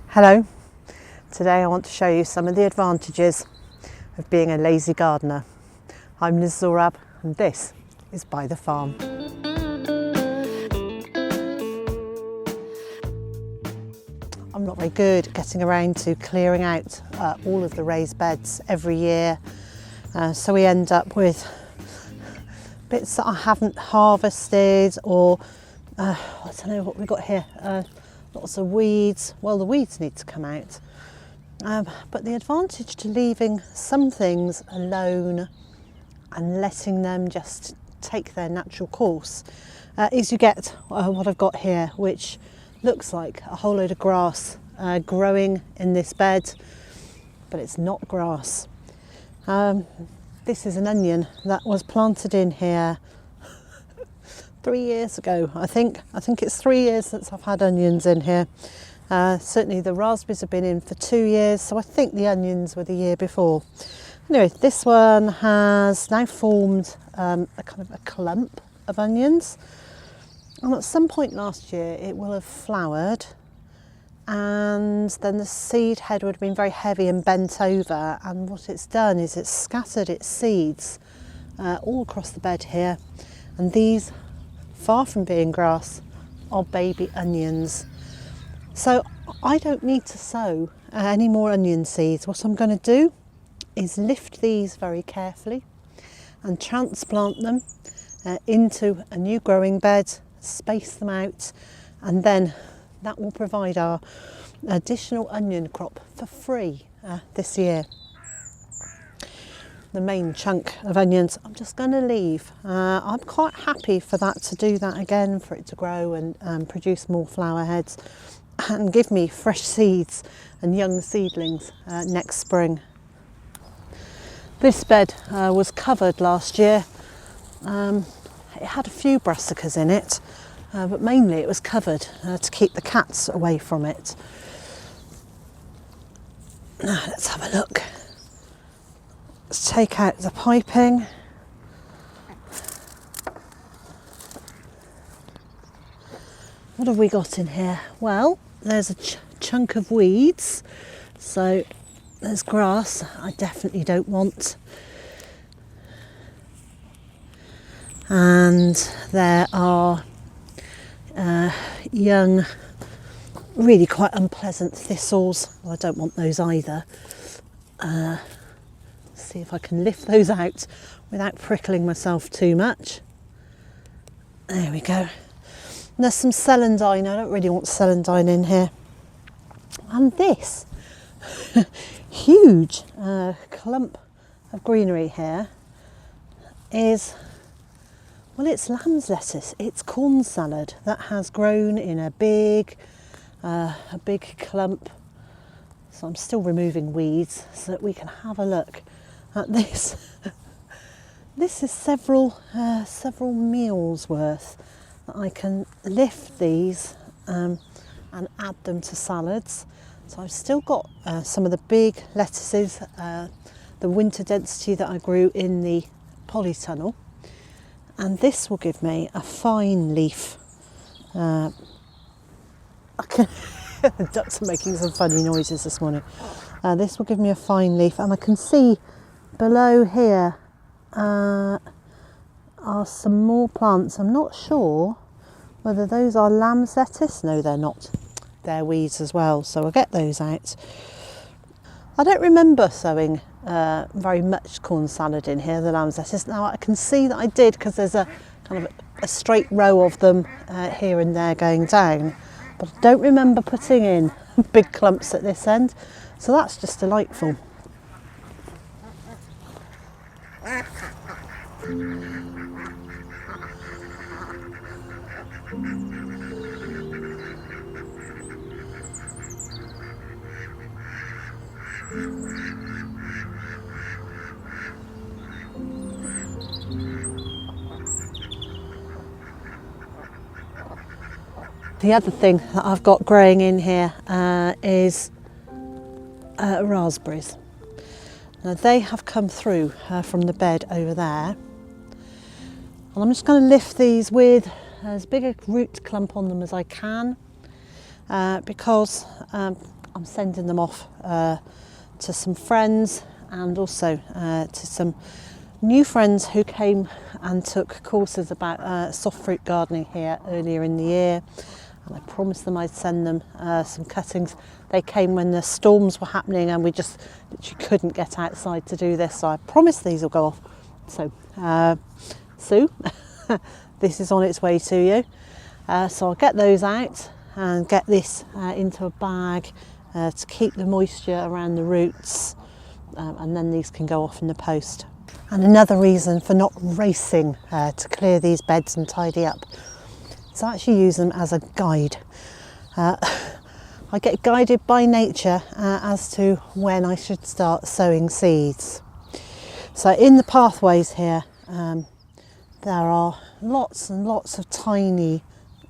Hello, today I want to show you some of the advantages of being a lazy gardener. I'm Liz Zorab and this is Byther Farm. I'm not very good at getting around to clearing out all of the raised beds every year, so we end up with bits that I haven't harvested, or I don't know what we've got here. Lots of weeds. Well, the weeds need to come out. But the advantage to leaving some things alone and letting them just take their natural course is you get what I've got here, which looks like a whole load of grass growing in this bed, but it's not grass. This is an onion that was planted in here 3 years ago, I think. I think it's 3 years since I've had onions in here. Certainly the raspberries have been in for 2 years, so I think the onions were the year before. Anyway, this one has now formed a kind of a clump of onions. And at some point last year it will have flowered, and then the seed head would have been very heavy and bent over, and what it's done is it's scattered its seeds all across the bed here, and these, far from being grass, are baby onions. So I don't need to sow any more onion seeds. What I'm going to do is lift these very carefully and transplant them into a new growing bed, space them out, and then that will provide our additional onion crop for free this year. The main chunk of onions I'm just going to leave. I'm quite happy for that to do that again, for it to grow and produce more flower heads and give me fresh seeds and young seedlings next spring. This bed was covered last year. It had a few brassicas in it, but mainly it was covered to keep the cats away from it. Now let's have a look. Let's take out the piping. What have we got in here? Well, there's a chunk of weeds, so there's grass I definitely don't want. And there are young, really quite unpleasant thistles. Well, I don't want those either. See if I can lift those out without prickling myself too much. There we go. And there's some celandine. I don't really want celandine in here. And this huge clump of greenery here is, well, it's lamb's lettuce. It's corn salad that has grown in a big clump. So I'm still removing weeds so that we can have a look at this. This is several meals worth that I can lift these and add them to salads. So I've still got some of the big lettuces, the winter density that I grew in the polytunnel, and this will give me a fine leaf. The ducks are making some funny noises this morning. This will give me a fine leaf, and I can see below here are some more plants. I'm not sure whether those are lamb's lettuce. No, they're not. They're weeds as well, so I'll get those out. I don't remember sowing very much corn salad in here, the lamb's lettuce. Now I can see that I did, because there's a kind of a straight row of them here and there going down, but I don't remember putting in big clumps at this end, so that's just delightful. The other thing that I've got growing in here is raspberries. Now they have come through from the bed over there, and I'm just going to lift these with as big a root clump on them as I can, because I'm sending them off to some friends, and also to some new friends who came and took courses about soft fruit gardening here earlier in the year. And I promised them I'd send them some cuttings. They came when the storms were happening and we just literally couldn't get outside to do this, so I promised these will go off. So Sue, this is on its way to you. So I'll get those out and get this into a bag to keep the moisture around the roots, and then these can go off in the post. And another reason for not racing to clear these beds and tidy up, so I actually use them as a guide. I get guided by nature as to when I should start sowing seeds. So in the pathways here, there are lots and lots of tiny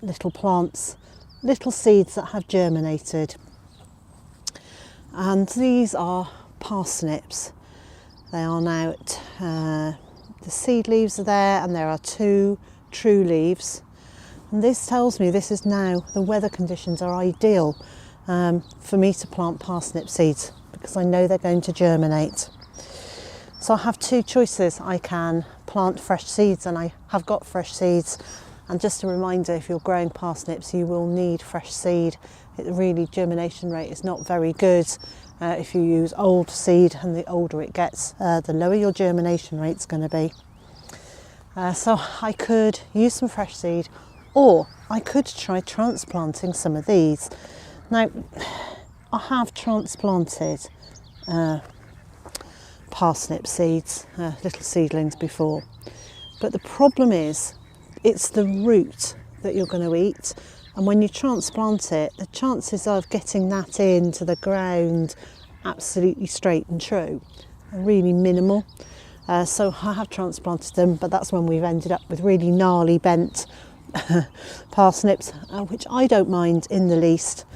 little plants, little seeds that have germinated. And these are parsnips. They are now the seed leaves are there, and there are 2 true leaves. And this tells me this is now, the weather conditions are ideal for me to plant parsnip seeds, because I know they're going to germinate. So I have 2 choices. I can plant fresh seeds, and I have got fresh seeds. And just a reminder, if you're growing parsnips, you will need fresh seed. Really, germination rate is not very good if you use old seed, and the older it gets, the lower your germination rate's going to be. So I could use some fresh seed, or I could try transplanting some of these. Now, I have transplanted parsnip seeds, little seedlings before, but the problem is it's the root that you're going to eat, and when you transplant it, the chances of getting that into the ground absolutely straight and true are really minimal. So I have transplanted them, but that's when we've ended up with really gnarly bent parsnips, which I don't mind in the least.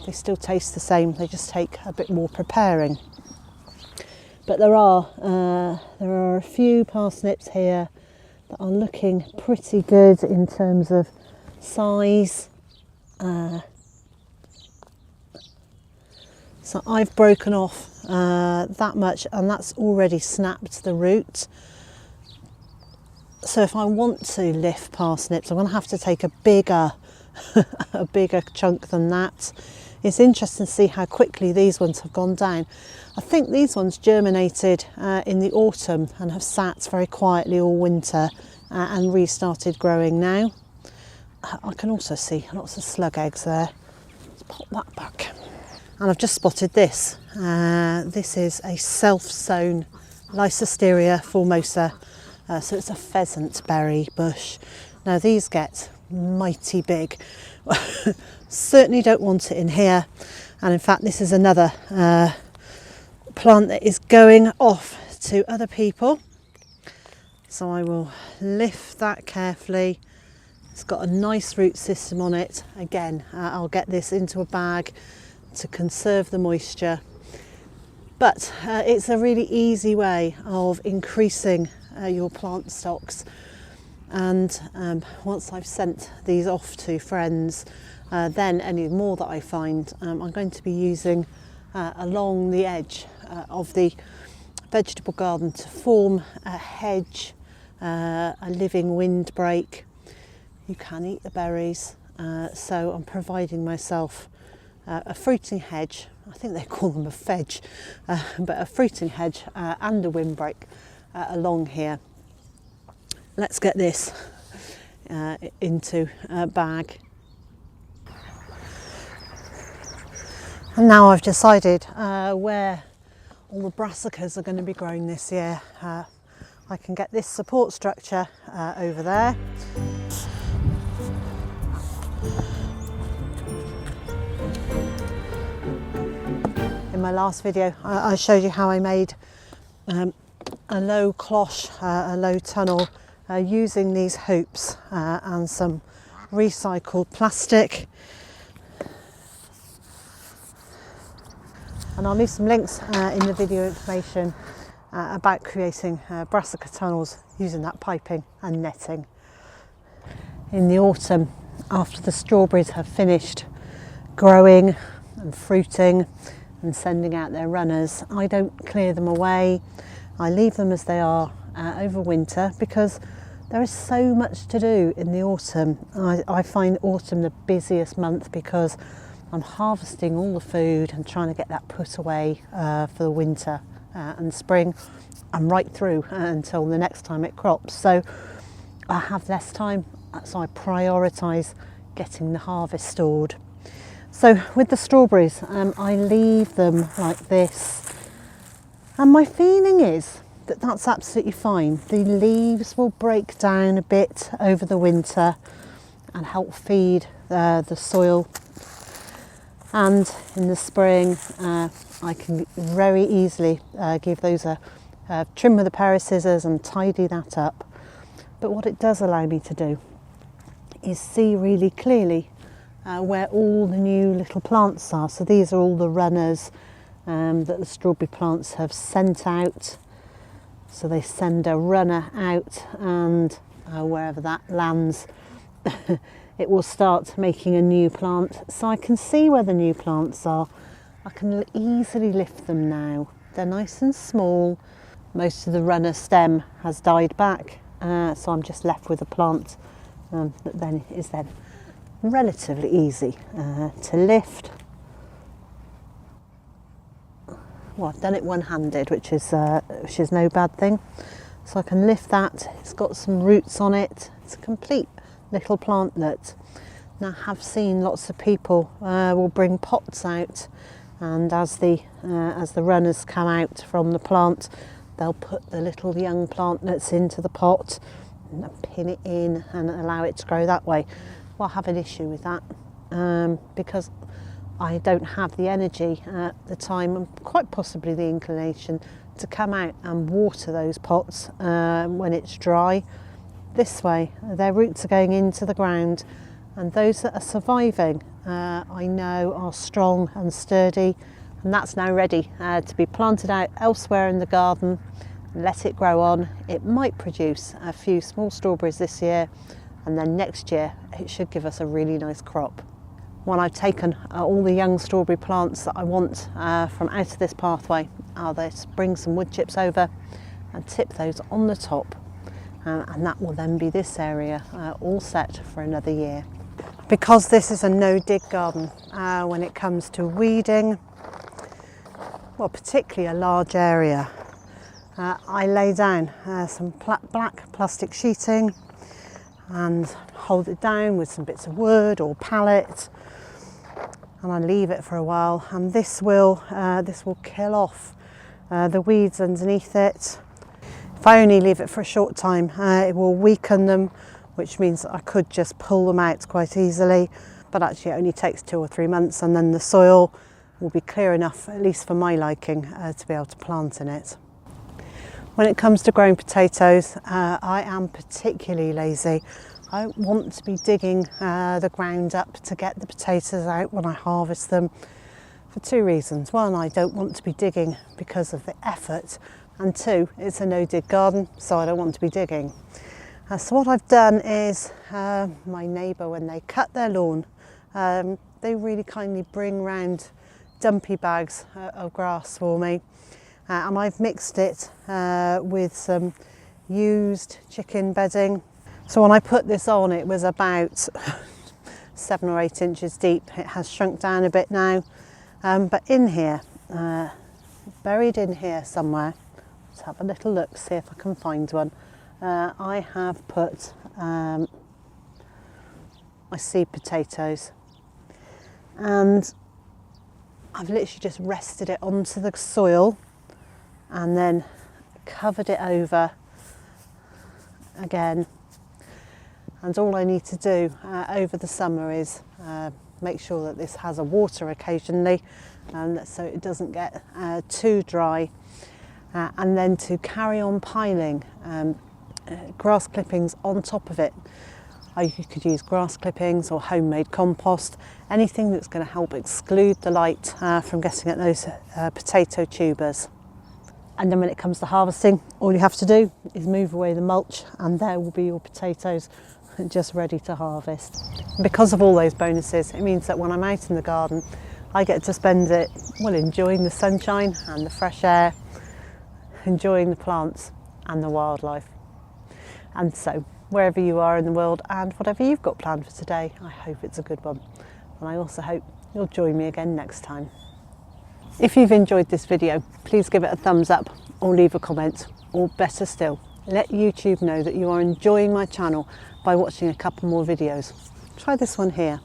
They still taste the same, they just take a bit more preparing. But there are a few parsnips here that are looking pretty good in terms of size. So I've broken off that much, and that's already snapped the root. So if I want to lift parsnips, I'm going to have to take a bigger a bigger chunk than that. It's interesting to see how quickly these ones have gone down. I think these ones germinated in the autumn and have sat very quietly all winter and restarted growing now. I can also see lots of slug eggs there. Let's pop that back. And I've just spotted this. This is a self-sown Lycisteria formosa. So it's a pheasant berry bush. Now these get mighty big. Certainly don't want it in here. And in fact, this is another plant that is going off to other people. So I will lift that carefully. It's got a nice root system on it. Again, I'll get this into a bag to conserve the moisture. But it's a really easy way of increasing your plant stocks. And once I've sent these off to friends, then any more that I find, I'm going to be using along the edge of the vegetable garden to form a hedge, a living windbreak. You can eat the berries, so I'm providing myself a fruiting hedge. I think they call them a fedge, but a fruiting hedge and a windbreak along here. Let's get this into a bag. And now I've decided where all the brassicas are going to be growing this year. I can get this support structure over there. In my last video, I showed you how I made a low cloche, a low tunnel, using these hoops and some recycled plastic. And I'll leave some links in the video information about creating brassica tunnels using that piping and netting. In the autumn, after the strawberries have finished growing and fruiting and sending out their runners. I don't clear them away. I leave them as they are over winter because there is so much to do in the autumn. I find autumn the busiest month because I'm harvesting all the food and trying to get that put away for the winter, and spring I'm right through until the next time it crops. So I have less time, so I prioritise getting the harvest stored. So with the strawberries, I leave them like this, and my feeling is that that's absolutely fine. The leaves will break down a bit over the winter and help feed the soil, and in the spring I can very easily give those a trim with a pair of scissors and tidy that up. But what it does allow me to do is see really clearly where all the new little plants are. So these are all the runners that the strawberry plants have sent out. So they send a runner out, and wherever that lands it will start making a new plant. So I can see where the new plants are. I can easily lift them now. They're nice and small. Most of the runner stem has died back, so I'm just left with a plant that then is relatively easy to lift. Well, I've done it one-handed, which is no bad thing. So I can lift that. It's got some roots on it. It's a complete little plantlet. Now I have seen lots of people will bring pots out, and as the runners come out from the plant, they'll put the little young plantlets into the pot and pin it in and allow it to grow that way. Well, I have an issue with that because I don't have the energy at the time, and quite possibly the inclination, to come out and water those pots when it's dry. This way, their roots are going into the ground, and those that are surviving I know are strong and sturdy, and that's now ready to be planted out elsewhere in the garden. Let it grow on. It might produce a few small strawberries this year, and then next year it should give us a really nice crop. When I've taken all the young strawberry plants that I want from out of this pathway, I'll just bring some wood chips over and tip those on the top, and that will then be this area all set for another year. Because this is a no-dig garden, when it comes to weeding, well, particularly a large area, I lay down some black plastic sheeting and hold it down with some bits of wood or pallet, and I leave it for a while, and this will kill off the weeds underneath it. If I only leave it for a short time, it will weaken them, which means that I could just pull them out quite easily, but actually it only takes 2 or 3 months, and then the soil will be clear enough, at least for my liking, to be able to plant in it. When it comes to growing potatoes, I am particularly lazy. I want to be digging the ground up to get the potatoes out when I harvest them, for 2 reasons. 1, I don't want to be digging because of the effort, and 2, it's a no-dig garden, so I don't want to be digging. So what I've done is, my neighbour, when they cut their lawn, they really kindly bring round dumpy bags of grass for me, and I've mixed it with some used chicken bedding. So when I put this on, it was about 7 or 8 inches deep. It has shrunk down a bit now, but in here, buried in here somewhere, let's have a little look, see if I can find one. I have put my seed potatoes, and I've literally just rested it onto the soil and then covered it over again. And all I need to do over the summer is make sure that this has a water occasionally, so it doesn't get too dry, and then to carry on piling grass clippings on top of it. You could use grass clippings or homemade compost, anything that's going to help exclude the light from getting at those potato tubers. And then when it comes to harvesting, all you have to do is move away the mulch, and there will be your potatoes just ready to harvest. Because of all those bonuses, it means that when I'm out in the garden, I get to spend it, well, enjoying the sunshine and the fresh air, enjoying the plants and the wildlife. And so, wherever you are in the world and whatever you've got planned for today, I hope it's a good one. And I also hope you'll join me again next time. If you've enjoyed this video, please give it a thumbs up or leave a comment, or better still, let YouTube know that you are enjoying my channel by watching a couple more videos. Try this one here.